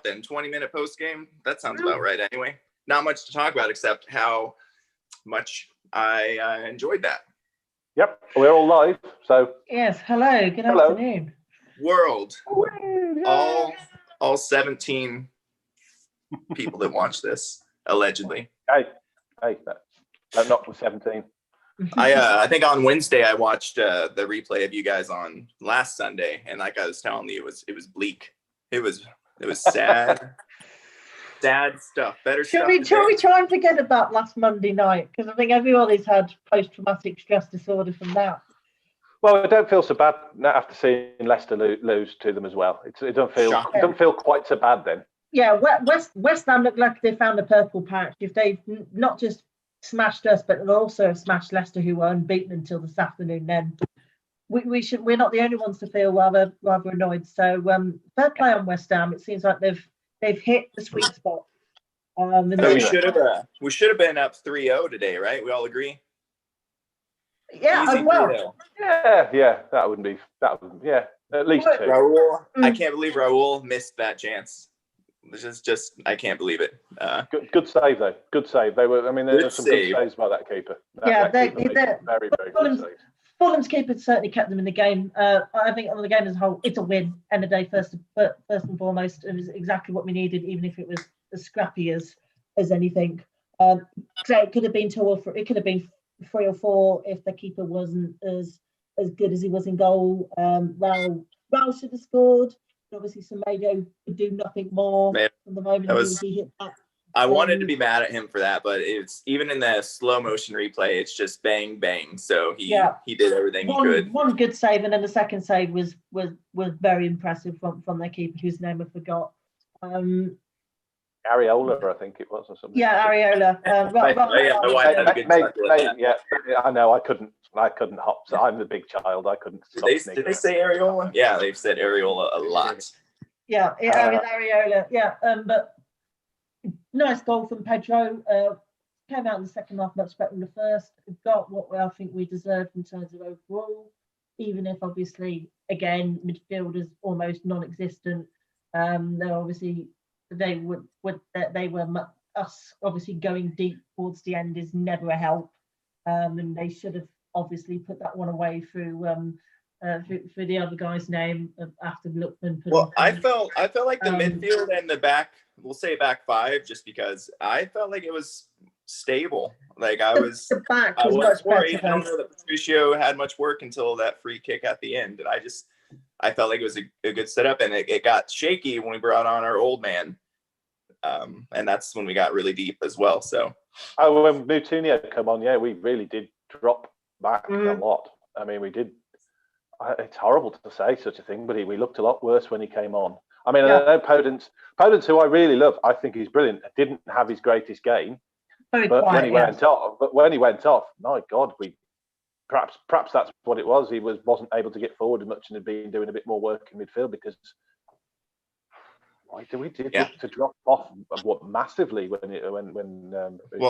then? 20-minute post game? That sounds about right anyway. Not much to talk about except how much I enjoyed that. Yep, we're all live. So yes, hello, good afternoon. World. All 17 people that watch this, allegedly. Hey, don't knock the 17. I think on Wednesday I watched the replay of you guys on last Sunday, and like I was telling you, it was bleak. It was sad. Sad stuff. Shall we try and forget about last Monday night? Because I think everybody's had post-traumatic stress disorder from that. Well, I don't feel so bad after seeing Leicester lose to them as well. It doesn't feel quite so bad then. Yeah, West Ham look like they found the purple patch. If they've not just smashed us, but also smashed Leicester, who were unbeaten until this afternoon, then we're not the only ones to feel rather annoyed. So fair play on West Ham. It seems like they've hit the sweet spot. We should have been up 3-0 today, right? We all agree. Yeah, Easy well, yeah, that would at least 2. Raul, I can't believe Raul missed that chance. It's just I can't believe it. Good save though. Good save. There's some good saves by that keeper. That keeper very, very good save. Fulham's keeper certainly kept them in the game. I think on the game as a whole, it's a win. End of the day, first and foremost, it was exactly what we needed, even if it was as scrappy as anything. So it could have been 2 or 3. It could have been 3 or 4 if the keeper wasn't as good as he was in goal. Raul should have scored. Obviously, Semedo could do nothing more from the moment he hit that. I wanted to be mad at him for that, but it's even in the slow motion replay, it's just bang bang. So he did everything he could. One good save, and then the second save was very impressive from their keeper, whose name I forgot. Areola, I think it was, or something. Yeah, Areola. I know. I couldn't hop. So I'm the big child. I couldn't. Did they say Areola? Yeah, they've said Areola a lot. Yeah, it was Areola. Yeah, but nice goal from Pedro. Came out in the second half much better than the first. Got what I think we deserved in terms of overall, even if obviously again midfield is almost non-existent. They're obviously. They were us obviously going deep towards the end is never a help, and they should have obviously put that one away through the other guy's name after Lookman. I felt like the midfield and the back, we'll say back 5, just because I felt like it was stable. Like the back was much better. I don't know that Patricio had much work until that free kick at the end, and I felt like it was a good setup, and it got shaky when we brought on our old man. And that's when we got really deep as well. So when Moutinho come on, we really did drop back a lot. I mean, we did. It's horrible to say such a thing, but we looked a lot worse when he came on. I mean, I know Podence, who I really love, I think he's brilliant. Didn't have his greatest game, when he went off, my God, perhaps that's what it was. He wasn't able to get forward as much and had been doing a bit more work in midfield because we did to drop off massively when.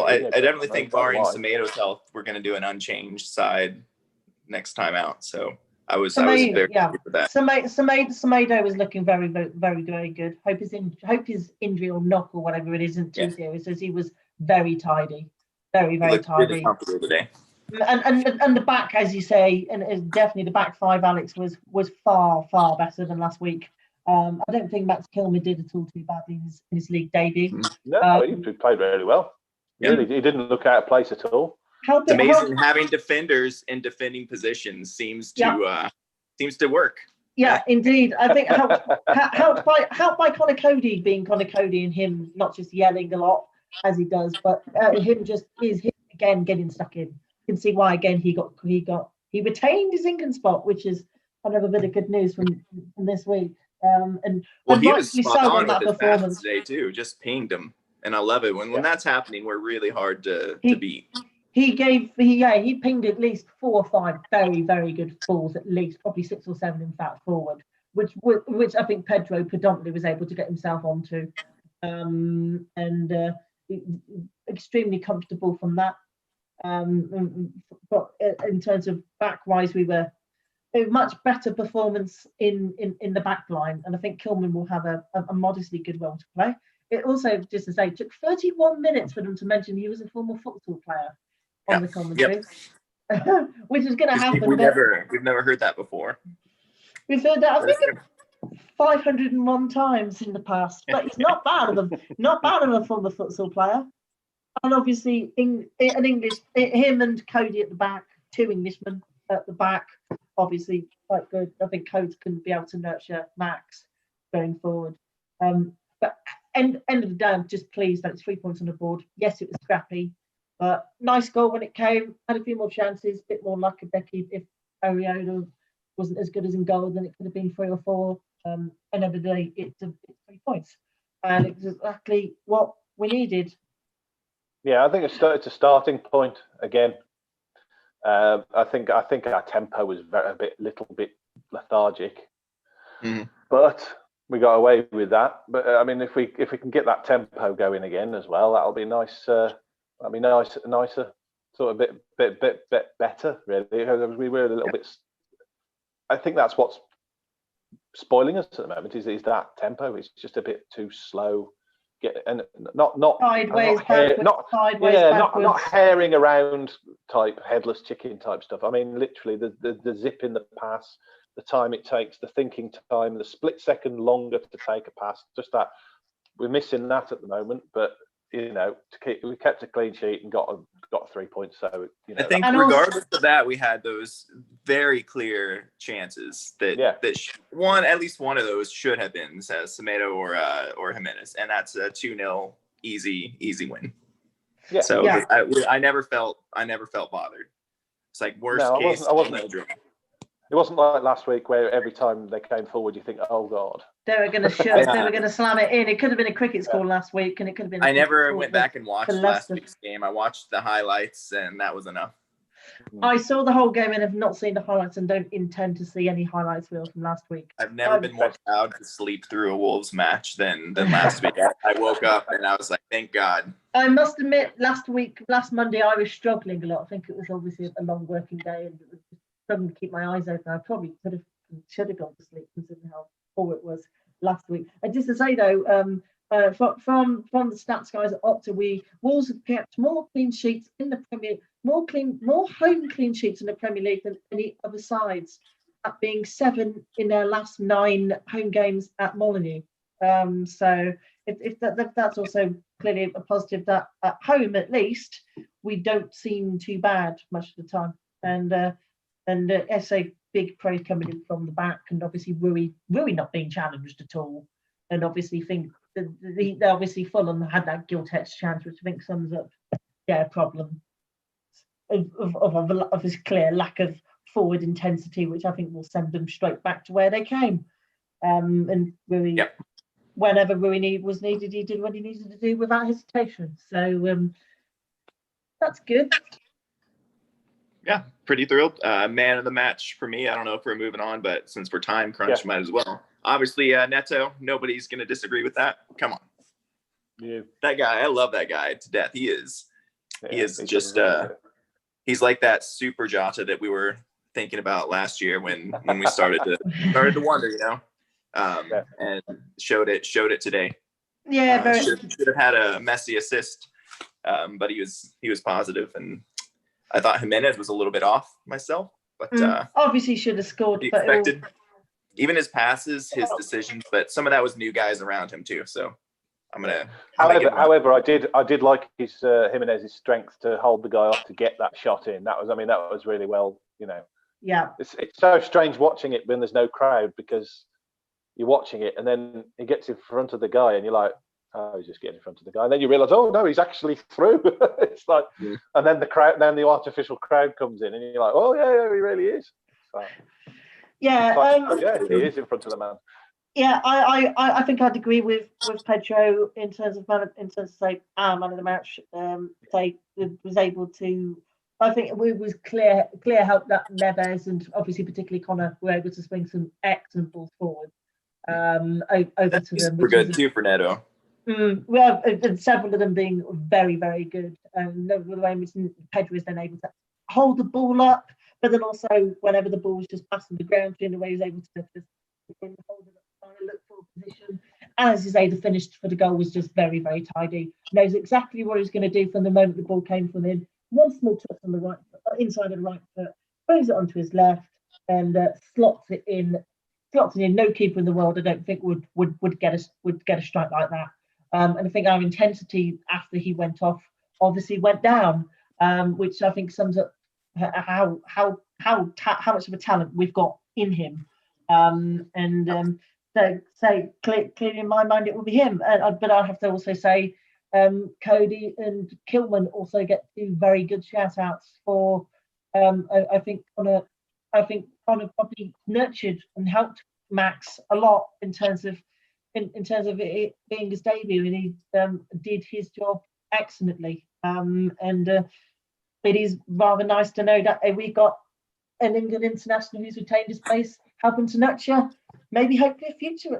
I definitely think barring Semedo's health, we're going to do an unchanged side next time out. So I was very happy with that. Semedo was looking very, very, very, very good. Hope his injury or knock or whatever it isn't too serious, as he was very tidy, very, very tidy. Really comfortable today. And the back, as you say, and definitely the back 5, Alex, was far better than last week. I don't think Max Kilman did at all too badly in his league debut. No, he played really well. Yeah. Really, he didn't look out of place at all. It's amazing having defenders in defending positions seems to work. Yeah, indeed. I think helped by Connor Cody being Connor Cody and him not just yelling a lot as he does, but him again getting stuck in. You can see why again he retained his England spot, which is another bit of good news from this week. He was spot on with his passes today too. Just pinged him, and I love it when that's happening. We're really hard to beat. He pinged at least 4 or 5 very, very good balls, at least probably 6 or 7 in fact forward, which I think Pedro predominantly was able to get himself onto, and extremely comfortable from that. But in terms of back wise, we were a much better performance in the back line, and I think Kilman will have a modestly good role to play. It also, just to say, took 31 minutes for them to mention he was a former futsal player on the commentary, which is going to happen. We've never heard that before. We've heard that, I think, 501 times in the past, but he's not bad of a former futsal player. And obviously, him and Cody at the back, 2 Englishmen at the back, obviously quite good. I think Cody's going to be able to nurture Max going forward. But end of the day, I'm just pleased that it's 3 points on the board. Yes, it was scrappy, but nice goal when it came. Had a few more chances, a bit more luck if Ariola wasn't as good as in goal, then it could have been 3 or 4. End of the day, it's 3 points, and it was exactly what we needed. Yeah, I think it's a starting point again. I think our tempo was a little bit lethargic, but we got away with that. But I mean, if we can get that tempo going again as well, that'll be nice. That'll be nicer, sort of bit better, really. We were a little bit. I think that's what's spoiling us at the moment is that tempo. It's just a bit too slow. Not sideways, not herring around type headless chicken type stuff. I mean, literally the zip in the pass, the time it takes, the thinking time, the split second longer to take a pass. Just that we're missing that at the moment. But we kept a clean sheet and got 3 points. So I think regardless of that, we had those very clear chances that at least one of those should have been Semedo or Jimenez, and that's a 2-0 easy win. Yeah. So yeah. I never felt bothered. It's like worst case. It wasn't like last week where every time they came forward, you think, "Oh God, they were going to slam it in." It could have been a cricket score last week, and it could have been. I never went back and watched last week's game. I watched the highlights, and that was enough. I saw the whole game and have not seen the highlights, and don't intend to see any highlights from last week. I've never been more proud to sleep through a Wolves match than last week. I woke up and I was like, "Thank God." I must admit, last Monday, I was struggling a lot. I think it was obviously a long working day, and it was struggling to keep my eyes open. I probably should have gone to sleep considering how poor it was last week. And just to say though, from the stats guys at Opta, Wolves have kept more clean sheets in the Premier, more home clean sheets in the Premier League than any other sides, that being 7 in their last 9 home games at Molineux. So if that's also clearly a positive that at home at least we don't seem too bad much of the time. And SA big praise coming in from the back, and obviously Rui not being challenged at all, and obviously obviously Fulham had that gilt-edged chance, which I think sums up their problem of this clear lack of forward intensity, which I think will send them straight back to where they came. And Rui, whenever Rui was needed, he did what he needed to do without hesitation. So that's good. Yeah, pretty thrilled. Man of the match for me. I don't know if we're moving on, but since we're time crunched, might as well. Obviously, Neto, nobody's going to disagree with that. Come on. Yeah. That guy, I love that guy to death. He is just, he's like that super Jota that we were thinking about last year when we started to wonder, and showed it today. Yeah, should have had a messy assist, but he was positive, and I thought Jimenez was a little bit off myself, but obviously should have scored. But expected. Even his passes, his decisions, but some of that was new guys around him too. So I'm gonna. However, I did like his Jimenez's strength to hold the guy off to get that shot in. That was really well. Yeah. It's so strange watching it when there's no crowd, because you're watching it and then he gets in front of the guy and you're like, oh, he's just getting in front of the guy. And then you realise, oh no, he's actually through. It's like, and then the artificial crowd comes in and you're like, oh yeah, he really is. So, yeah, he is in front of the man. Yeah, I think I'd agree with Pedro in terms of man of the match. Was able to. I think it was clear help that Neves and obviously particularly Connor were able to swing some excellent balls forward over to them. We're good too for Neto. Well, and several of them being very, very good. And the way in which Pedro is then able to hold the ball up, but then also whenever the ball was just passing the ground in the way he was able to just hold it up, look for a position. And as you say, the finish for the goal was just very, very tidy. Knows exactly what he's going to do from the moment the ball came from him. One small touch on the right foot, inside of the right foot, brings it onto his left, and slots it in. No keeper in the world, I don't think, would get a strike like that. And I think our intensity after he went off obviously went down, which I think sums up how much of a talent we've got in him. So clearly in my mind it will be him. But I have to also say Cody and Kilman also get two very good shout outs for I think Connor probably nurtured and helped Max a lot in terms of it being his debut, and he did his job excellently. It is rather nice to know that we've got an England international who's retained his place, helping to nurture hopefully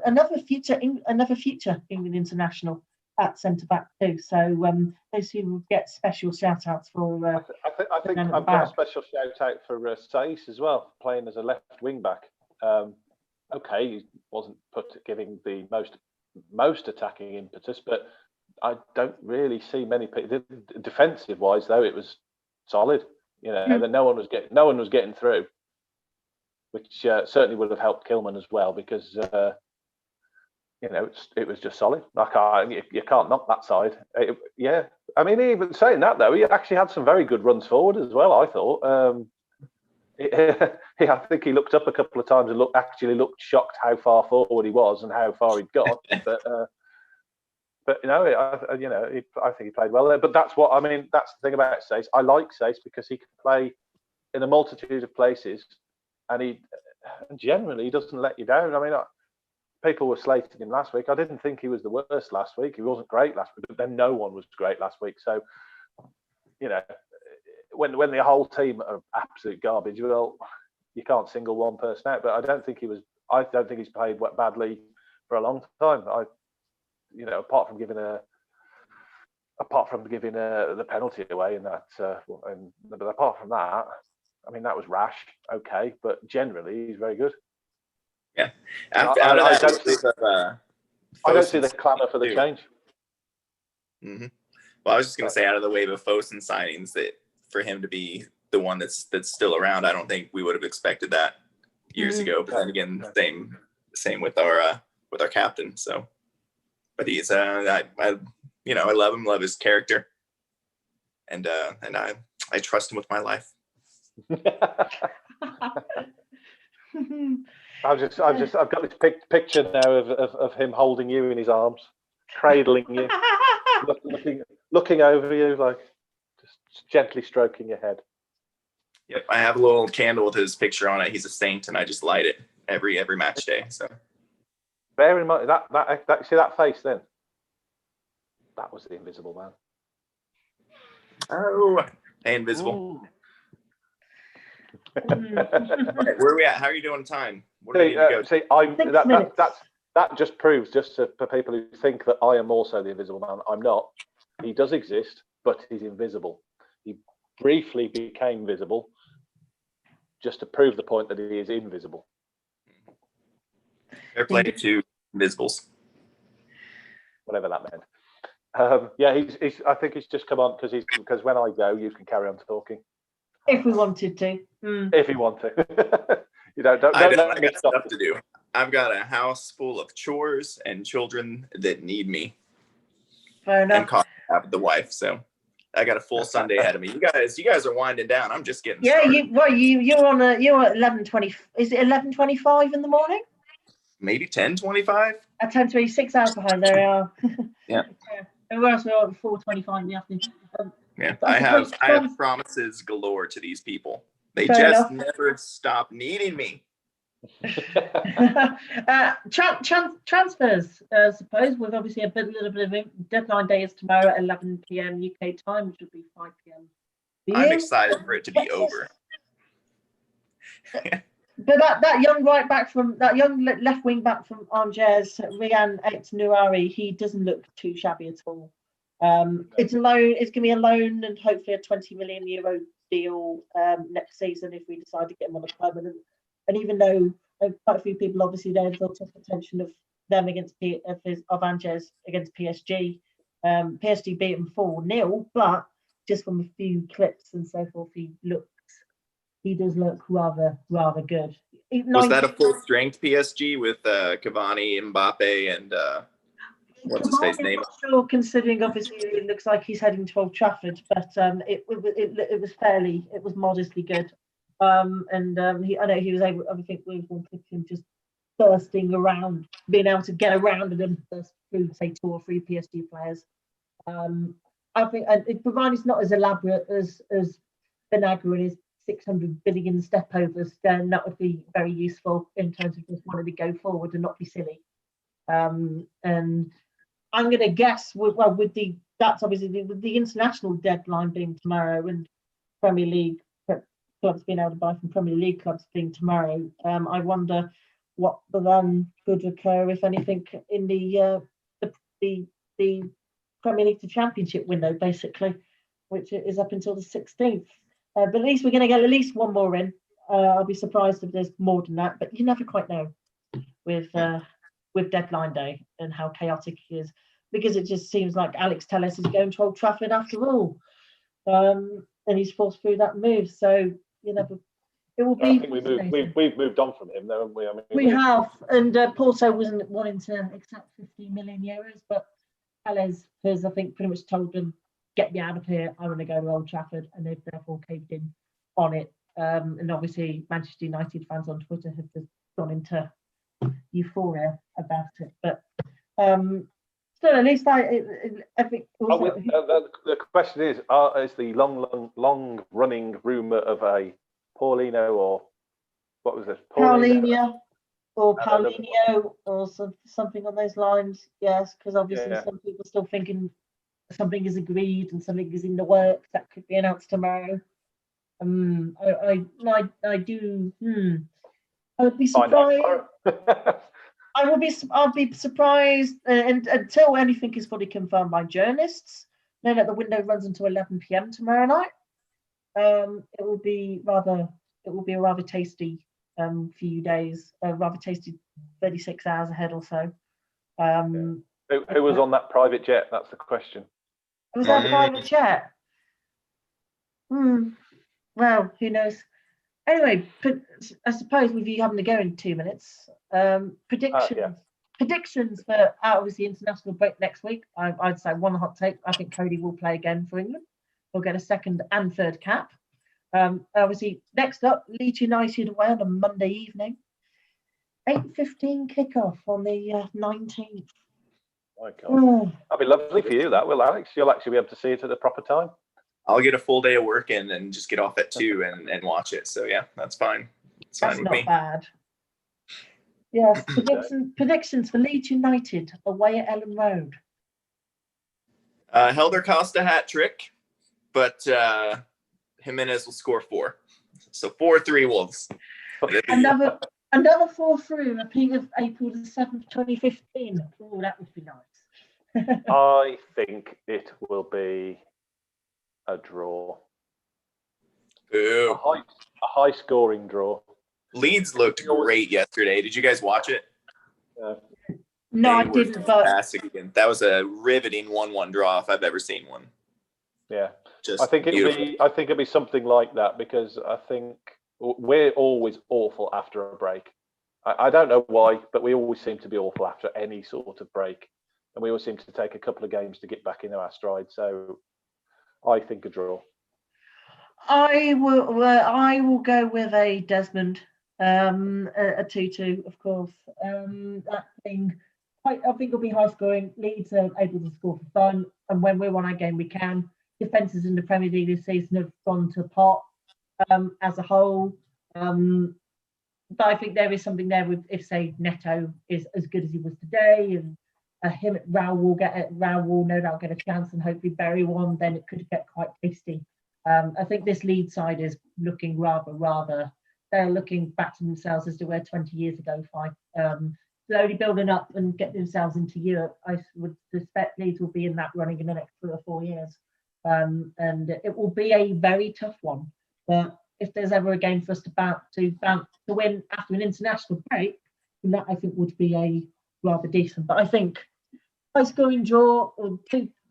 another future England international at centre back too. So those who will get special shout outs for. I think I've got a special shout out for Saïs as well, playing as a left wing back. Okay, he wasn't giving the most attacking impetus, but I don't really see many people. Defensive wise, though, it was solid. That no one was getting through, which certainly would have helped Kilman as well, because it was just solid. You can't knock that side. I mean, even saying that though, he actually had some very good runs forward as well, I thought. I think he looked up a couple of times and looked shocked how far forward he was and how far he'd got. But I think he played well there. But that's the thing about Saïs. I like Saïs because he can play in a multitude of places, and generally he doesn't let you down. I mean, people were slating him last week. I didn't think he was the worst last week. He wasn't great last week, but then no one was great last week. So, when the whole team are absolute garbage, well, you can't single one person out. But I don't think he's played badly for a long time. Apart from giving the penalty away in that, but apart from that, I mean, that was rash. Okay, but generally he's very good. Yeah, I don't see the clamour for the change. Mm-hmm. Well, I was just going to say, out of the wave of Fosun signings, that for him to be the one that's still around, I don't think we would have expected that years ago. But then again, same with our captain. So, but he's I love him, love his character, and I trust him with my life. I've got this picture now of him holding you in his arms, cradling you, looking over you, like just gently stroking your head. Yep, I have a little candle with his picture on it. He's a saint, and I just light it every match day. So bear in mind that see that face then. That was the Invisible Man. Oh, hey, Invisible. Right, where are we at? How are you doing time? What are you go? See, that just proves, for people who think that I am also the Invisible Man. I'm not. He does exist, but he's invisible. He briefly became visible, just to prove the point that he is invisible. Fair play to Invisibles. Whatever that meant. I think he's just come on because when I go, you can carry on talking. If we wanted to. If you want to. Don't I let me got stop stuff to do. I've got a house full of chores and children that need me. Fair enough. And the wife, so I got a full Sunday ahead of me. You guys are winding down. I'm just getting started. You're at 11:20. Is it 11:25 in the morning? Maybe 10:25. At 10:20, 6 hours behind. There we are. Yeah. And where else we are at 4:25 in the afternoon. I have promises galore to these people. They just never stop needing me. Transfers, I suppose. We've obviously a little bit of a deadline day is tomorrow at 11 p.m. UK time, which would be 5 p.m. I'm excited for it to be over. But that young left wing back from Angers, Rian X Nouari, he doesn't look too shabby at all. It's going to be a loan and hopefully a €20 million deal next season if we decide to get him on a permanent. And even though quite a few people obviously there they'll take attention of them against of Anges against PSG. PSG beat him 4-0, but just from a few clips and so forth, he does look rather good. Was that a full strength PSG with Cavani, Mbappe, and what's his face name? I'm not sure, considering obviously it looks like he's heading to Old Trafford, but it was modestly good. I know he was able. I think we wanted him just bursting around, being able to get around and then burst through, say, 2 or 3 PSG players. I think Cavani's not as elaborate as Benaga and his 600 billion step overs, then that would be very useful in terms of just wanting to go forward and not be silly. And I'm going to guess, that's obviously with the international deadline being tomorrow and Premier League clubs being able to buy from Premier League clubs being tomorrow. I wonder what then could occur, if anything, in the Premier League to Championship window, basically, which is up until the 16th. But at least we're going to get at least one more in. I'll be surprised if there's more than that, but you never quite know with deadline day and how chaotic it is, because it just seems like Alex Telles is going to Old Trafford after all, and he's forced through that move. So it will be. I think we've moved on from him, though, haven't we? I mean, we have, and Porto wasn't wanting to accept 50 million euros, but Telles has, I think, pretty much told them, get me out of here, I want to go to Old Trafford, and they've therefore caved in on it. And obviously Manchester United fans on Twitter have just gone into euphoria about it. But still, at least I think also, the question is the long running rumour of a Paulinho, or what was it? Paulinho or something on those lines. Yes, because obviously some people are still thinking something is agreed and something is in the works that could be announced tomorrow. I do. I would be surprised. I'd be surprised, and until anything is fully confirmed by journalists. Then that the window runs until 11 p.m. tomorrow night. It will be a rather tasty few days, a rather tasty 36 hours ahead or so. Who was on that private jet? That's the question. It was on private jet. Well, who knows? Anyway, I suppose with you having to go in 2 minutes, predictions for obviously international break next week. I'd say one hot take. I think Cody will play again for England. We'll get a second and third cap. Obviously, next up, Leeds United away on a Monday evening. 8:15 kickoff on the 19th. My God, that'd be lovely for you. That will, Alex. You'll actually be able to see it at the proper time. I'll get a full day of work in and just get off at 2 and watch it. So yeah, that's fine. That's not bad. Yes, predictions for Leeds United away at Ellen Road. Helder Costa hat trick, but Jimenez will score 4. So 4-3 Wolves. Another 4-3, repeat of April the 7th, 2015. Oh, that would be nice. I think it will be a draw. Ooh. A high scoring draw. Leeds looked great yesterday. Did you guys watch it? No, I didn't. But that was a riveting 1-1 draw if I've ever seen one. Yeah, just I think it'll be something like that, because I think we're always awful after a break. I don't know why, but we always seem to be awful after any sort of break, and we always seem to take a couple of games to get back into our stride. So I think a draw. I will go with a Desmond, a 2-2, of course. That thing, I think it'll be high scoring. Leeds are able to score for fun, and when we want our game, we can. Defences in the Premier League this season have gone to pot as a whole. But I think there is something there with, if say Neto is as good as he was today, and Raul will no doubt get a chance and hopefully bury one, then it could get quite tasty. I think this Leeds side is looking rather. They're looking back to themselves as they were 20 years ago. Slowly building up and get themselves into Europe. I would suspect Leeds will be in that running in the next 3 or 4 years, and it will be a very tough one. But if there's ever a game for us to win after an international break, then that I think would be a rather decent. But I think high scoring draw or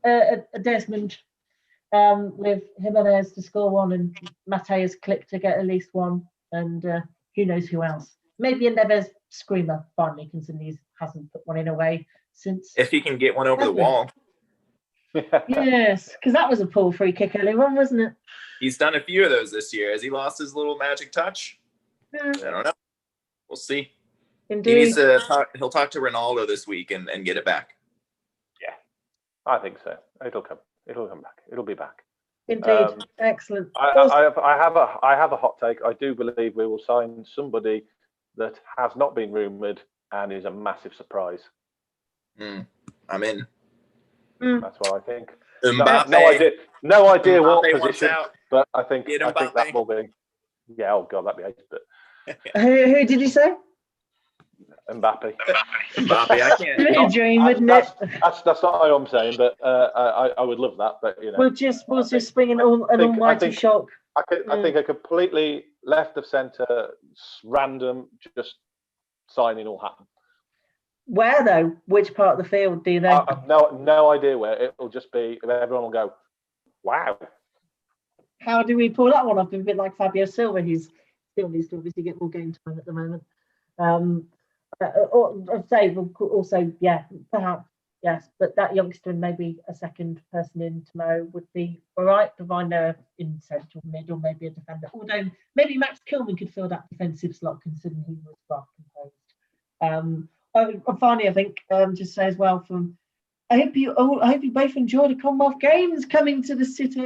a Desmond with Jimenez to score one and Mateus Click to get at least one, and who knows who else. Maybe a Neves screamer finally, considering he hasn't put one in a way since. If he can get one over the wall. Yes, because that was a poor free kick earlier on, wasn't it? He's done a few of those this year. Has he lost his little magic touch? Yeah. I don't know. We'll see. Indeed. He needs to he'll talk to Ronaldo this week and get it back. Yeah, I think so. It'll come back. It'll be back. Indeed. Excellent. I have a hot take. I do believe we will sign somebody that has not been rumoured and is a massive surprise. I'm in. That's what I think. Mbappe. No idea what Mbappe position, but I think that will be. Yeah, oh god, that'd be ace. But who did you say? Mbappe. I can't. It'd be a dream, wouldn't it? That's not what I'm saying, but I would love that. But you know, we'll just spring an almighty shock. I think a completely left of centre, random, just signing will happen. Where though? Which part of the field do you know? No idea where. It'll just be everyone will go, wow. How do we pull that one off? A bit like Fabio Silva, who's still needs to obviously get more game time at the moment. I'd say also, yeah, perhaps yes, but that youngster and maybe a second person in tomorrow would be all right, provided they're in central mid or maybe a defender. Although maybe Max Kilman could fill that defensive slot considering he was well composed. Finally, I think just say as well I hope you both enjoy the Commonwealth Games coming to the city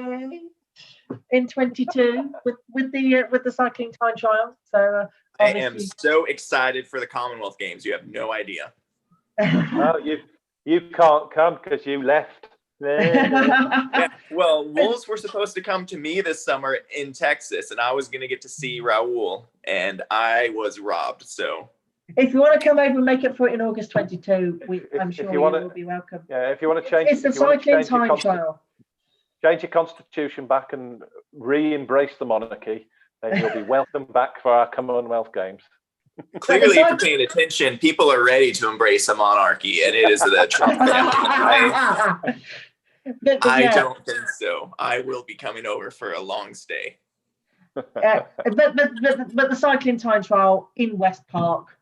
in 22 with the cycling time trial. So I am so excited for the Commonwealth Games. You have no idea. Well, you can't come because you left. Yeah, well, Wolves were supposed to come to me this summer in Texas, and I was going to get to see Raul, and I was robbed. So. If you want to come over and make it for it in August 22, I'm sure you will be welcome. Yeah, if you want to change, it's the cycling time trial. Change your constitution back and re-embrace the monarchy, then you'll be welcome back for our Commonwealth Games. Clearly, if you're paying attention, people are ready to embrace a monarchy, and it is the Trump family. I don't think so. I will be coming over for a long stay. But the cycling time trial in West Park.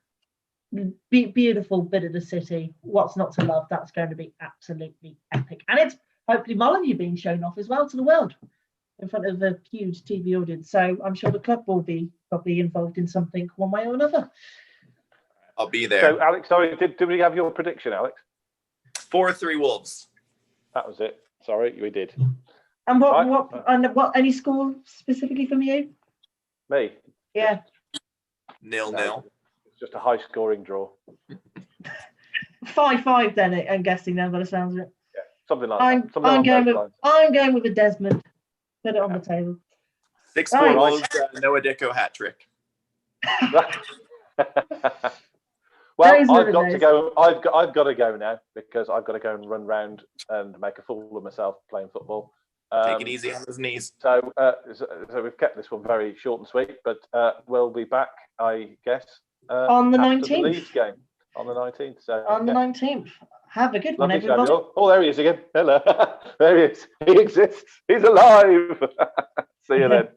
Beautiful bit of the city. What's not to love? That's going to be absolutely epic, and it's hopefully Molyneux being shown off as well to the world in front of a huge TV audience. So I'm sure the club will be probably involved in something one way or another. I'll be there. So Alex, sorry, did we have your prediction, Alex? 4-3 Wolves. That was it. Sorry, we did. And what any score specifically from you? Me? Yeah. 0-0. Just a high scoring draw. 5-5 then, I'm guessing then by the sounds of it. Yeah, something like that. I'm going with a Desmond. Put it on the table. 6-4 Wolves, Noah Dicko hat trick. Well, I've got to go. I've got to go now because I've got to go and run round and make a fool of myself playing football. Take it easy on his knees. So we've kept this one very short and sweet, but we'll be back, I guess. On the 19th. The Leeds game on the 19th. So on the 19th. Have a good one, everybody. Oh, there he is again. Hello. There he is. He exists. He's alive. See you then.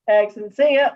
Excellent. See ya.